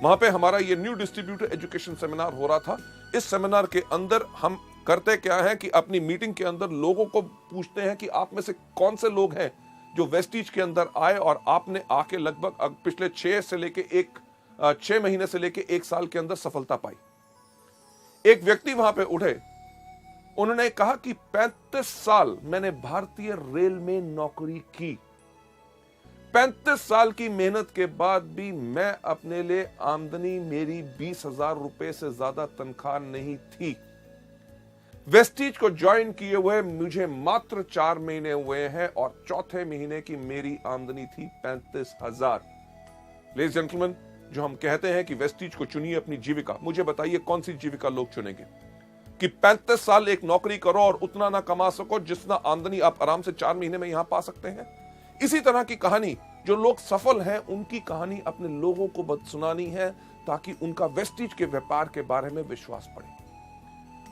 A: वहां पे हमारा ये न्यू डिस्ट्रीब्यूटर एजुकेशन सेमिनार हो रहा था। इस सेमिनार के अंदर हम करते क्या है कि अपनी मीटिंग के अंदर लोगों को पूछते हैं कि आप में से कौन से लोग हैं जो वेस्टीज के अंदर आए और आपने आके लगभग पिछले 6 महीने से लेके 1 साल के अंदर सफलता पाई। एक व्यक्ति वहां पे उठे, उन्होंने कहा कि 35 साल मैंने भारतीय रेल में नौकरी की, 35 साल की मेहनत के बाद भी मैं अपने लिए आमदनी मेरी 20,000 रुपए से ज्यादा तनख्वाह नहीं थी। वेस्टीज को ज्वाइन किए हुए मुझे मात्र 4 महीने हुए हैं और चौथे महीने की मेरी आमदनी थी 35,000। लेडीज जेंटलमैन, जो हम कहते हैं कि वेस्टीज को चुनिए अपनी जीविका, मुझे बताइए कौन सी जीविका लोग चुनेंगे? कि 35 साल एक नौकरी करो और उतना ना कमा सको जितना आमदनी आप आराम से 4 महीने में यहां पा सकते हैं। इसी तरह की कहानी जो लोग सफल हैं, उनकी कहानी अपने लोगों को सुनानी है ताकि उनका वेस्टीज के व्यापार के बारे में विश्वास बढ़े।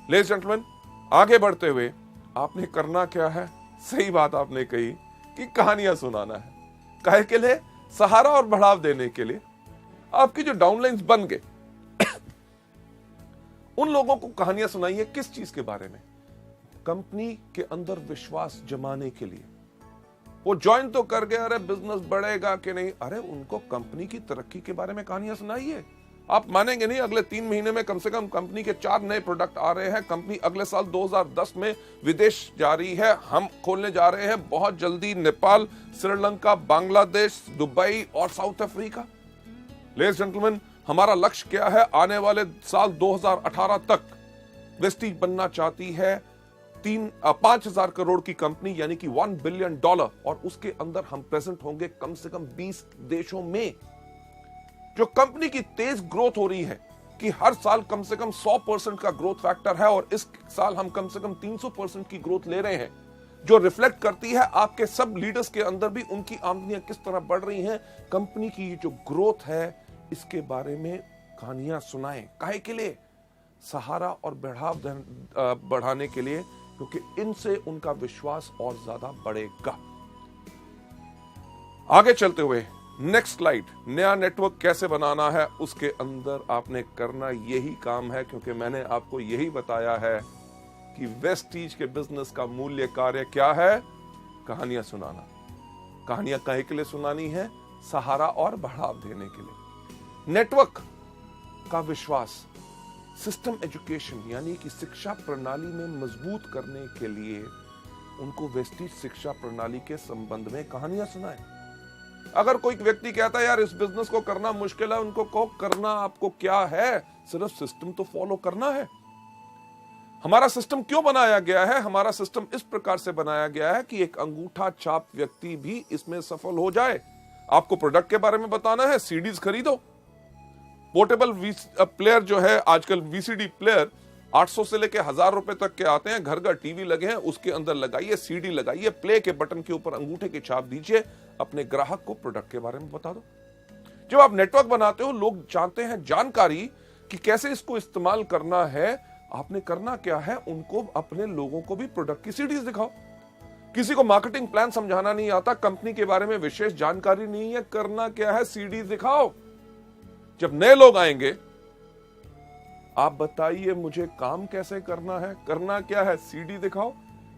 A: लेडीज जेंटलमैन, आगे बढ़ते हुए आपने करना क्या है? सही बात आपने कही कि कहानियां सुनाना है। काहे के लिए? सहारा और बढ़ाव देने के लिए आपकी जो डाउनलाइंस बन गए उन लोगों को कहानियां सुनाइए। किस चीज के बारे में? कंपनी के अंदर विश्वास जमाने के लिए। वो ज्वाइन तो कर गए, अरे बिजनेस बढ़ेगा कि नहीं, अरे उनको कंपनी की तरक्की के बारे में कहानियां सुनाइए। आप मानेंगे नहीं, अगले 3 महीने में कम से कम कंपनी के 4 नए प्रोडक्ट आ रहे हैं। कंपनी अगले साल 2010 में विदेश जा रही है। हम खोलने जा रहे हैं बहुत जल्दी नेपाल, श्रीलंका, बांग्लादेश, दुबई और साउथ अफ्रीका। लेडीज जेंटलमैन, हमारा लक्ष्य क्या है? आने वाले साल 2018 तक वेस्टीज बनना चाहती है 5,000 करोड़ की कंपनी, यानी कि $1 बिलियन, और उसके अंदर हम प्रेजेंट होंगे कम से कम 20 देशों में। जो कंपनी की तेज ग्रोथ हो रही है कि हर साल कम से कम 100% का ग्रोथ फैक्टर है, और इस साल हम कम से कम 300% की ग्रोथ ले रहे हैं, जो रिफ्लेक्ट करती है आपके सब लीडर्स के अंदर भी उनकी आमदनियां किस तरह बढ़ रही हैं। कंपनी की जो ग्रोथ है इसके बारे में कहानियां सुनाएं। काहे के लिए? सहारा और बढ़ाव बढ़ाने के लिए, क्योंकि इनसे उनका विश्वास और ज्यादा बढ़ेगा। आगे चलते हुए नेक्स्ट स्लाइड, नया नेटवर्क कैसे बनाना है, उसके अंदर आपने करना यही काम है, क्योंकि मैंने आपको यही बताया है कि वेस्टीज के बिजनेस का मूल्य कार्य क्या है? कहानियां सुनाना। कहानियां काहे के लिए सुनानी है? सहारा और बढ़ाव देने के लिए। नेटवर्क का विश्वास, सिस्टम एजुकेशन यानी कि शिक्षा प्रणाली में मजबूत करने के लिए उनको वेस्टीज शिक्षा प्रणाली के संबंध में कहानियां सुनाएं। अगर कोई व्यक्ति कहता है यार इस बिजनेस को करना मुश्किल है, उनको कहो करना आपको क्या है, सिर्फ सिस्टम तो फॉलो करना है। हमारा सिस्टम क्यों बनाया गया है? हमारा सिस्टम इस प्रकार से बनाया गया है कि एक अंगूठा छाप व्यक्ति भी इसमें सफल हो जाए। आपको प्रोडक्ट के बारे में बताना है, सीडीज खरीदो। पोर्टेबल प्लेयर जो है आजकल, वीसीडी प्लेयर 800 से लेके 1000 रुपए तक के आते हैं। घर घर टीवी लगे हैं, उसके अंदर लगाइए, सीडी लगाइए, प्ले के बटन के ऊपर अंगूठे की छाप दीजिए, अपने ग्राहक को प्रोडक्ट के बारे में बता दो। जब आप नेटवर्क बनाते हो, लोग चाहते हैं जानकारी कि कैसे इसको इस्तेमाल करना है। आपने करना क्या है? उनको, अपने लोगों को भी प्रोडक्ट की सीडीज दिखाओ। किसी को मार्केटिंग प्लान समझाना नहीं आता, कंपनी के बारे में विशेष जानकारी नहीं है, करना क्या है? सीडीज दिखाओ। जब नए लोग आएंगे, आप बताइए मुझे काम कैसे करना है, करना क्या है? सीडी दिखाओ।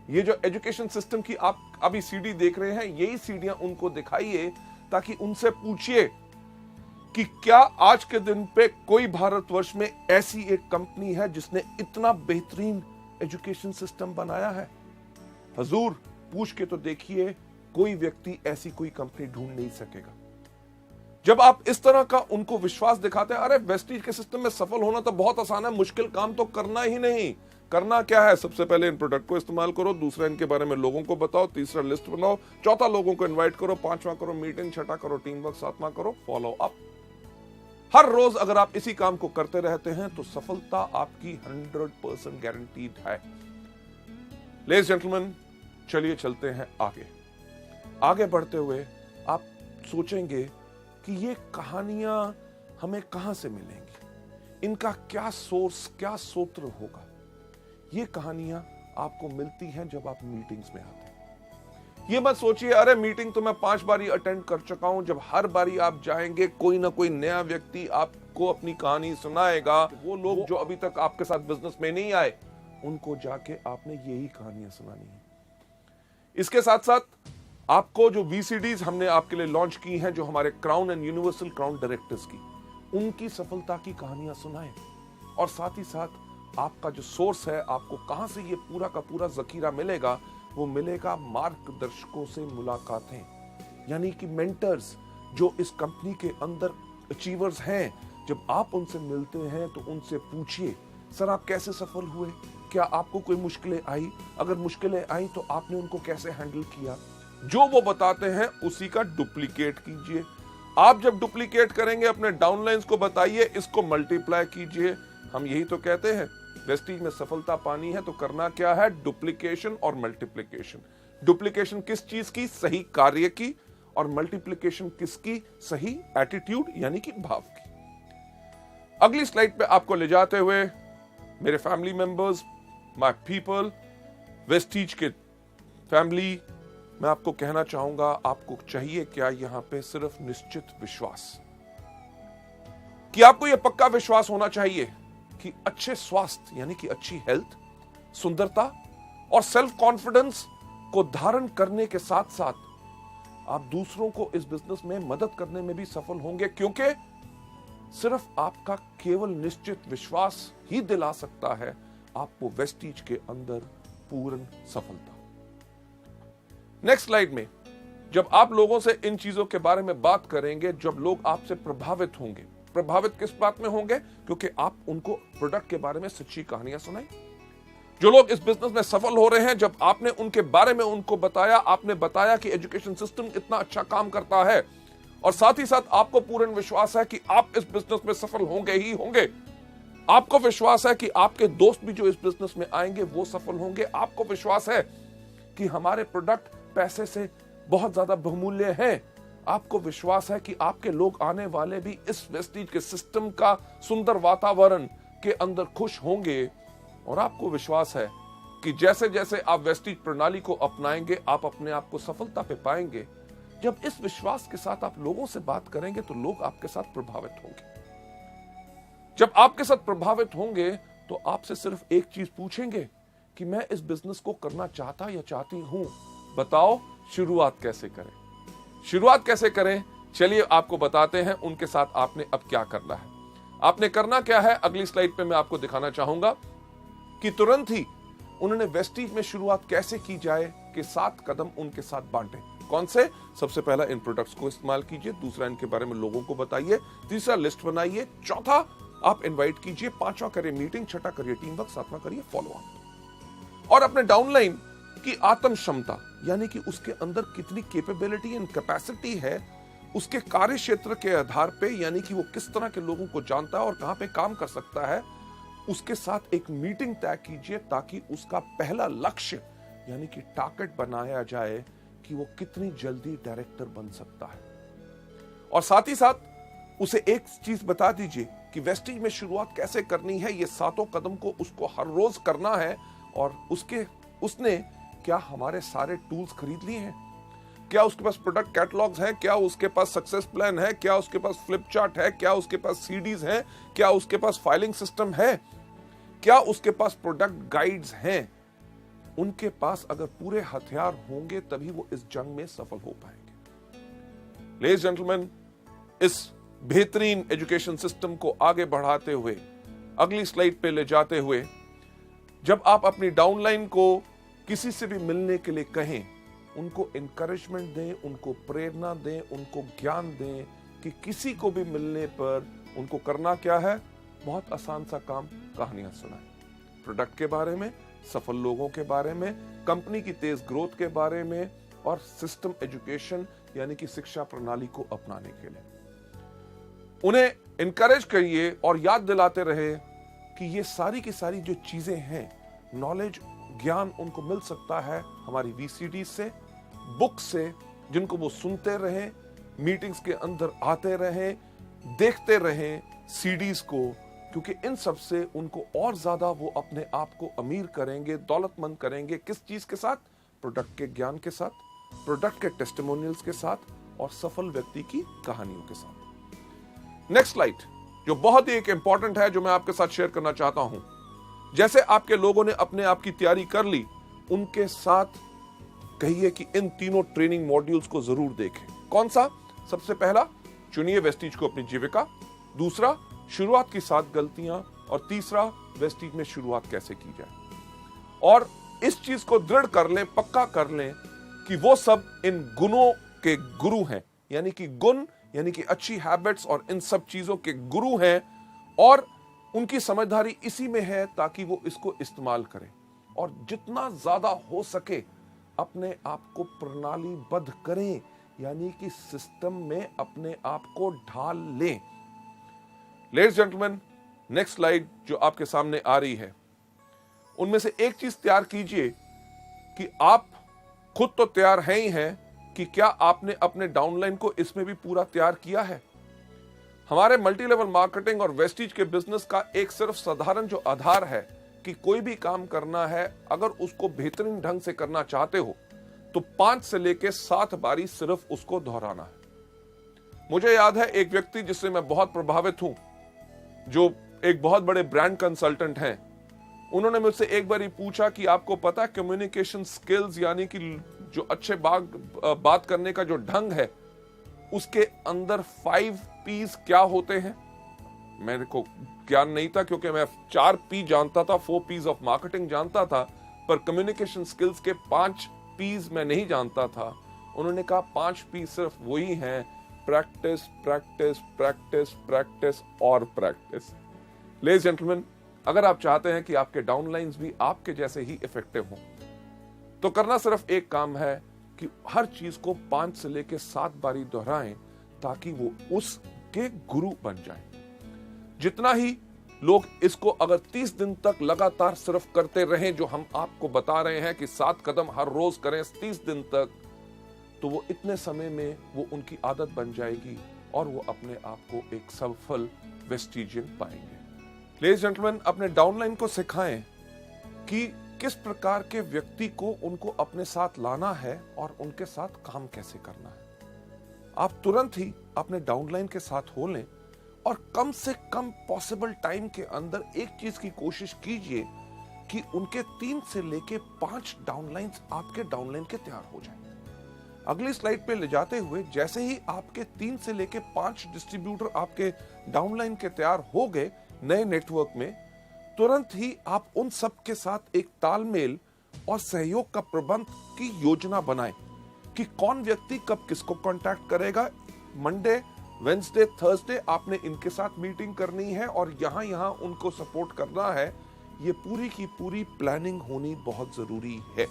A: ये जो एजुकेशन सिस्टम की आप अभी सीडी देख रहे हैं, यही सीडियां उनको दिखाइए, ताकि उनसे पूछिए कि क्या आज के दिन पे कोई भारतवर्ष में ऐसी एक कंपनी है जिसने इतना बेहतरीन एजुकेशन सिस्टम बनाया है? हजूर, पूछ के तो देखिए, कोई व्यक्ति ऐसी कोई कंपनी ढूंढ नहीं सकेगा। जब आप इस तरह का उनको विश्वास दिखाते हैं, अरे वेस्टीज के सिस्टम में सफल होना तो बहुत आसान है, मुश्किल काम तो करना ही नहीं। करना क्या है? सबसे पहले इन प्रोडक्ट को इस्तेमाल करो, दूसरा इनके बारे में लोगों को बताओ, तीसरा लिस्ट बनाओ, चौथा लोगों को इनवाइट करो, पांचवा करो मीटिंग, छठा करो टीम वर्क, सातवां करो फॉलो अप। हर रोज अगर आप इसी काम को करते रहते हैं तो सफलता आपकी 100% गारंटीड है। लेडीज जेंटलमैन, चलिए चलते हैं आगे। आगे बढ़ते हुए आप सोचेंगे कि ये कहानियां हमें कहां से मिलेंगी, इनका क्या सोर्स, क्या सूत्र होगा। ये कहानियां आपको मिलती हैं जब आप मीटिंग्स में आते हैं। ये मत सोचिए अरे मीटिंग तो मैं 5 बारी अटेंड कर चुका हूं। जब हर बारी आप जाएंगे, कोई ना कोई नया व्यक्ति आपको अपनी कहानी सुनाएगा। वो लोग जो अभी तक आपके साथ बिजनेस में नहीं आए, उनको जाके आपने यही कहानियां सुनानी है। इसके साथ साथ आपको जो वीसीडीज हमने आपके लिए लॉन्च की हैं, जो हमारे crown and universal crown directors की, उनकी सफलता की कहानियां सुनाएं। और साथ ही साथ आपका जो सोर्स है, आपको कहां से ये पूरा का पूरा जखीरा मिलेगा, वो मिलेगा मार्गदर्शकों से मुलाकातें, यानी कि मेंटर्स जो इस कंपनी के अंदर अचीवर्स हैं। जब आप उनसे मिलते हैं तो उनसे पूछिए, सर आप कैसे सफल हुए, क्या आपको कोई मुश्किलें आई, अगर मुश्किलें आई तो आपने उनको कैसे हैंडल किया। जो वो बताते हैं उसी का डुप्लीकेट कीजिए। आप जब डुप्लीकेट करेंगे, अपने डाउनलाइंस को बताइए, इसको मल्टीप्लाई कीजिए। हम यही तो कहते हैं, वेस्टीज में सफलता पानी है तो करना क्या है? डुप्लीकेशन और मल्टीप्लीकेशन। डुप्लीकेशन किस चीज की? सही कार्य की। और मल्टीप्लीकेशन किसकी? सही एटीट्यूड यानी कि भाव की। अगली स्लाइड पे आपको ले जाते हुए, मेरे family members, my people, Vestige के फैमिली, मैं आपको कहना चाहूंगा, आपको चाहिए क्या यहां पे? सिर्फ निश्चित विश्वास, कि आपको यह पक्का विश्वास होना चाहिए कि अच्छे स्वास्थ्य यानी कि अच्छी हेल्थ, सुंदरता और सेल्फ कॉन्फिडेंस को धारण करने के साथ साथ आप दूसरों को इस बिजनेस में मदद करने में भी सफल होंगे, क्योंकि सिर्फ आपका केवल निश्चित विश्वास ही दिला सकता है आपको वेस्टीज के अंदर पूर्ण सफलता। नेक्स्ट स्लाइड में जब आप लोगों से इन चीजों के बारे में बात करेंगे, जब लोग आपसे प्रभावित होंगे, प्रभावित किस बात में होंगे? क्योंकि आप उनको प्रोडक्ट के बारे में सच्ची कहानियां सुनाई। जो लोग इस बिजनेस में सफल हो रहे हैं, जब आपने उनके बारे में उनको बताया, आपने बताया कि एजुकेशन सिस्टम इतना अच्छा काम करता है और साथ ही साथ आपको पूर्ण विश्वास है कि आप इस बिजनेस में सफल होंगे ही होंगे। आपको विश्वास है कि आपके दोस्त भी जो इस बिजनेस में आएंगे वो सफल होंगे। आपको विश्वास है कि हमारे प्रोडक्ट पैसे से बहुत ज्यादा बहुमूल्य हैं। आपको विश्वास है कि आपके लोग आने वाले भी इस वेस्टीज के सिस्टम का सुंदर वातावरण के अंदर खुश होंगे। और आपको विश्वास है कि जैसे जैसे आप वेस्टीज प्रणाली को अपनाएंगे, आप अपने आप को सफलता पे पाएंगे। जब इस विश्वास के साथ आप लोगों से बात करेंगे तो लोग आपके साथ प्रभावित होंगे। जब आपके साथ प्रभावित होंगे तो आपसे सिर्फ एक चीज पूछेंगे कि मैं इस बिजनेस को करना चाहता या चाहती हूं, बताओ शुरुआत कैसे करें? शुरुआत कैसे करें? चलिए आपको बताते हैं उनके साथ आपने अब क्या करना है। आपने करना क्या है, अगली स्लाइड पे मैं आपको दिखाना चाहूंगा कि तुरंत ही उन्होंने वेस्टीज में शुरुआत कैसे की जाए के 7 कदम उनके साथ बांटे। कौन से? सबसे पहला, इन प्रोडक्ट्स को इस्तेमाल कीजिए। दूसरा, इनके बारे में लोगों को बताइए। तीसरा, लिस्ट बनाइए। चौथा, आप इनवाइट कीजिए। पांचवा, करिए मीटिंग। छठा, करिए टीम वर्क। सातवां, करिए फॉलो अप। और अपने डाउनलाइन की आत्म क्षमता यानी कि उसके अंदर कितनी कैपेबिलिटी एंड कैपेसिटी है, उसके कार्य क्षेत्र के आधार पे, यानी कि वो किस तरह के लोगों को जानता है और कहां पे काम कर सकता है, उसके साथ एक मीटिंग तय कीजिए ताकि उसका पहला लक्ष्य यानी कि टारगेट बनाया जाए कि वो कितनी जल्दी डायरेक्टर बन सकता है। और साथ ही साथ उसे एक चीज बता दीजिए कि वेस्टीज में शुरुआत कैसे करनी है। ये 7 कदम को उसको हर रोज करना है। और उसने क्या हमारे सारे टूल्स खरीद लिए हैं? क्या उसके पास प्रोडक्ट कैटलॉग्स हैं? क्या उसके पास सक्सेस प्लान है? क्या उसके पास फ्लिप चार्ट है? क्या उसके पास सीडीज हैं? क्या उसके पास फाइलिंग सिस्टम है? क्या उसके पास प्रोडक्ट गाइड्स हैं? उनके पास अगर पूरे हथियार होंगे तभी वो इस जंग में सफल हो पाएंगे। लेडीज जेंटलमैन, इस बेहतरीन एजुकेशन सिस्टम को आगे बढ़ाते हुए, अगली स्लाइड पे ले जाते हुए, जब आप अपनी डाउनलाइन को किसी से भी मिलने के लिए कहें, उनको इंकरेजमेंट दें, उनको प्रेरणा दें, उनको ज्ञान दें कि किसी को भी मिलने पर उनको करना क्या है। बहुत आसान सा काम, कहानियां सुनाएं। प्रोडक्ट के बारे में, सफल लोगों के बारे में, कंपनी की तेज ग्रोथ के बारे में और सिस्टम एजुकेशन यानी कि शिक्षा प्रणाली को अपनाने के लिए उन्हें इनकरेज करिए और याद दिलाते रहे कि ये सारी की सारी जो चीजें हैं, नॉलेज, ज्ञान उनको मिल सकता है हमारी वीसीडी से, बुक से, जिनको वो सुनते रहें, मीटिंग्स के अंदर आते रहें, देखते रहें सीडीज को, क्योंकि इन सब से उनको और ज्यादा वो अपने आप को अमीर करेंगे, दौलतमंद करेंगे। किस चीज के साथ? प्रोडक्ट के ज्ञान के साथ, प्रोडक्ट के टेस्टिमोनियल्स के साथ और सफल व्यक्ति की कहानियों के साथ। नेक्स्ट स्लाइड जो बहुत ही एक इंपॉर्टेंट है, जो मैं आपके साथ शेयर करना चाहता हूं। जैसे आपके लोगों ने अपने आप की तैयारी कर ली, उनके साथ कहिए कि इन तीनों ट्रेनिंग मॉड्यूल्स को जरूर देखें। कौन सा? सबसे पहला, चुनिए वेस्टीज को अपनी जीविका। दूसरा, शुरुआत की 7 गलतियां। और तीसरा, वेस्टीज में शुरुआत कैसे की जाए। और इस चीज को दृढ़ कर लें, पक्का कर लें कि वो सब इन गुणों के गुरु हैं, यानी कि गुण यानी कि अच्छी हैबिट्स और इन सब चीजों के गुरु हैं और उनकी समझदारी इसी में है ताकि वो इसको इस्तेमाल करें और जितना ज्यादा हो सके अपने आप को प्रणालीबद्ध करें, यानी कि सिस्टम में अपने आप को ढाल लें। लेडीज जेंटलमैन, नेक्स्ट स्लाइड जो आपके सामने आ रही है, उनमें से एक चीज तैयार कीजिए कि आप खुद तो तैयार हैं ही हैं कि क्या आपने अपने डाउनलाइन को इसमें भी पूरा तैयार किया है। हमारे मल्टी लेवल मार्केटिंग और वेस्टीज के बिजनेस का एक सिर्फ साधारण जो आधार है कि कोई भी काम करना है, अगर उसको बेहतरीन ढंग से करना चाहते हो तो 5 से लेके 7 बारी सिर्फ उसको दोहराना है। मुझे याद है एक व्यक्ति जिससे मैं बहुत प्रभावित हूं, जो एक बहुत बड़े ब्रांड कंसल्टेंट हैं। उन्होंने मुझसे एक बार ही पूछा कि आपको पता है कम्युनिकेशन स्किल्स यानी कि जो अच्छे बात करने का जो ढंग है, उसके अंदर 5 P's क्या होते हैं? मेरे को ज्ञान नहीं था क्योंकि मैं 4 P जानता था, 4 P's ऑफ मार्केटिंग जानता था, पर कम्युनिकेशन स्किल्स के 5 P's मैं नहीं जानता था। उन्होंने कहा 5 P सिर्फ वही हैं, प्रैक्टिस प्रैक्टिस प्रैक्टिस प्रैक्टिस और प्रैक्टिस। लेडीज जेंटलमैन, अगर आप चाहते हैं कि आपके डाउनलाइंस भी आपके जैसे ही इफेक्टिव हों, तो करना सिर्फ एक काम है कि हर चीज को 5 से लेकर 7 बारी दोहराएं ताकि वो उसके गुरु बन जाएं। जितना ही लोग इसको अगर 30 दिन तक लगातार सिर्फ करते रहें, जो हम आपको बता रहे हैं कि 7 कदम हर रोज करें 30 दिन तक, तो वो इतने समय में वो उनकी आदत बन जाएगी और वो अपने आप को एक सफल वेस्टिजियन पाएंगे। लेडीज जेंटलमैन, अपने डाउनलाइन को सिखाएं कि किस प्रकार के व्यक्ति को उनको अपने साथ लाना है और उनके साथ काम कैसे करना है। आप तुरंत ही अपने डाउनलाइन के साथ हो लें और कम से कम पॉसिबल टाइम के अंदर एक चीज की कोशिश कीजिए कि उनके 3 से लेके 5 डाउनलाइंस आपके डाउनलाइन के तैयार हो जाएं। अगली स्लाइड पे ले जाते हुए, जैसे ही आपके 3 से लेके 5 डिस्ट्रीब्यूटर आपके डाउनलाइन के तैयार हो गए नए नेटवर्क में, तुरंत ही आप उन सब के साथ एक तालमेल और सहयोग का प्रबंध की योजना बनाएं कि कौन व्यक्ति कब किसको कांटेक्ट करेगा। मंडे, वेंसडे, थर्सडे आपने इनके साथ मीटिंग करनी है और यहां उनको सपोर्ट करना है। ये पूरी की पूरी प्लानिंग होनी बहुत जरूरी है।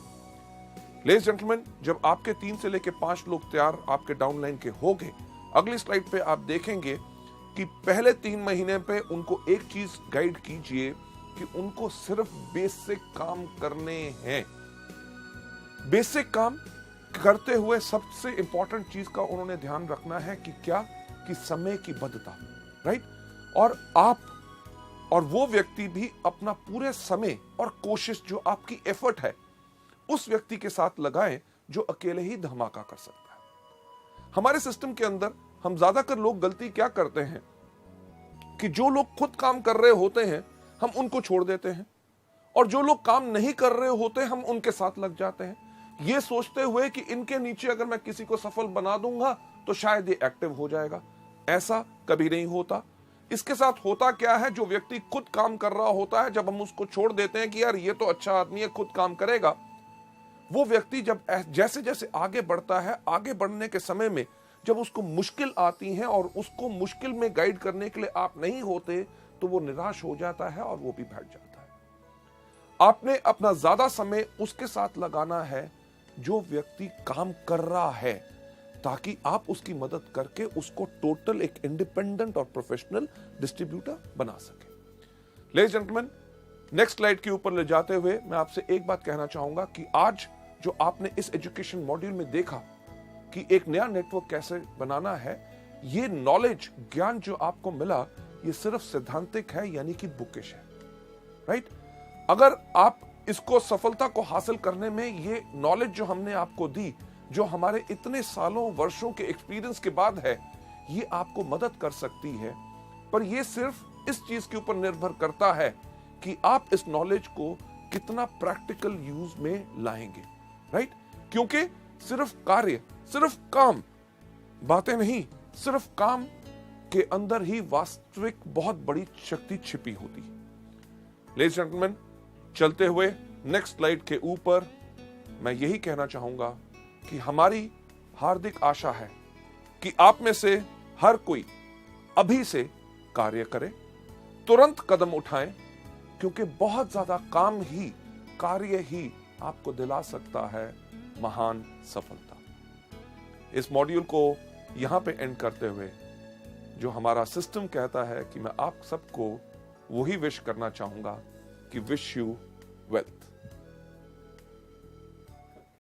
A: लेडीज जेंटलमैन, जब आपके 3 से लेके 5 लोग तैयार आपके डाउनलाइन के हो गए, अगली स्लाइड पे आप देखेंगे कि पहले 3 महीने पे उनको एक चीज गाइड कीजिए कि उनको सिर्फ बेसिक काम करने हैं। बेसिक काम करते हुए सबसे इंपॉर्टेंट चीज का उन्होंने ध्यान रखना है कि क्या, कि समय की बद्धता, राइट। और आप और वो व्यक्ति भी अपना पूरे समय और कोशिश, जो आपकी एफर्ट है, उस व्यक्ति के साथ लगाएं जो अकेले ही धमाका कर सकता है। हमारे सिस्टम के अंदर हम ज्यादातर लोग गलती क्या करते हैं कि जो लोग खुद काम कर रहे होते हैं हम उनको छोड़ देते हैं, और जो लोग काम नहीं कर रहे होते हम उनके साथ लग जाते हैं, ये सोचते हुए कि इनके नीचे अगर मैं किसी को सफल बना दूंगा तो शायद ये एक्टिव हो जाएगा। ऐसा कभी नहीं होता। इसके साथ होता क्या है, जो व्यक्ति खुद काम कर रहा होता है, जब हम उसको छोड़ देते हैं कि यार ये तो अच्छा आदमी है, खुद काम करेगा, वो व्यक्ति जब जैसे जैसे आगे बढ़ता है, आगे बढ़ने के समय में जब उसको मुश्किल आती है और उसको मुश्किल में गाइड करने के लिए आप नहीं होते, तो वो निराश हो जाता है और वो भी बैठ जाता है। आपने अपना ज्यादा समय उसके साथ लगाना है जो व्यक्ति काम कर रहा है, ताकि आप उसकी मदद करके उसको टोटल एक इंडिपेंडेंट और प्रोफेशनल डिस्ट्रीब्यूटर बना सके। लेडीज जेंटलमैन, नेक्स्ट स्लाइड के ऊपर ले जाते हुए मैं आपसे एक बात कहना चाहूंगा कि आज जो आपने इस एजुकेशन मॉड्यूल में देखा कि एक नया नेटवर्क कैसे बनाना है, ये नॉलेज, ज्ञान जो आपको मिला, ये सिर्फ सिद्धांतिक है, यानी कि बुकिश है, राइट। अगर आप इसको सफलता को हासिल करने में, ये नॉलेज जो हमने आपको दी, जो हमारे इतने सालों वर्षों के एक्सपीरियंस के बाद है, ये आपको मदद कर सकती है, पर ये सिर्फ इस चीज के ऊपर निर्भर करता है कि आप इस नॉलेज को कितना प्रैक्टिकल यूज में लाएंगे, राइट। क्योंकि सिर्फ कार्य, सिर्फ काम, बातें नहीं, सिर्फ काम के अंदर ही वास्तविक बहुत बड़ी शक्ति छिपी होती है। लेडीज एंड जेंटलमैन, चलते हुए नेक्स्ट स्लाइड के ऊपर मैं यही कहना चाहूंगा कि हमारी हार्दिक आशा है कि आप में से हर कोई अभी से कार्य करे, तुरंत कदम उठाएं, क्योंकि बहुत ज्यादा काम ही, कार्य ही आपको दिला सकता है महान सफलता। इस मॉड्यूल को यहां पे एंड करते हुए जो हमारा सिस्टम कहता है कि मैं आप सबको वही विश करना चाहूंगा कि विश यू वेल्थ।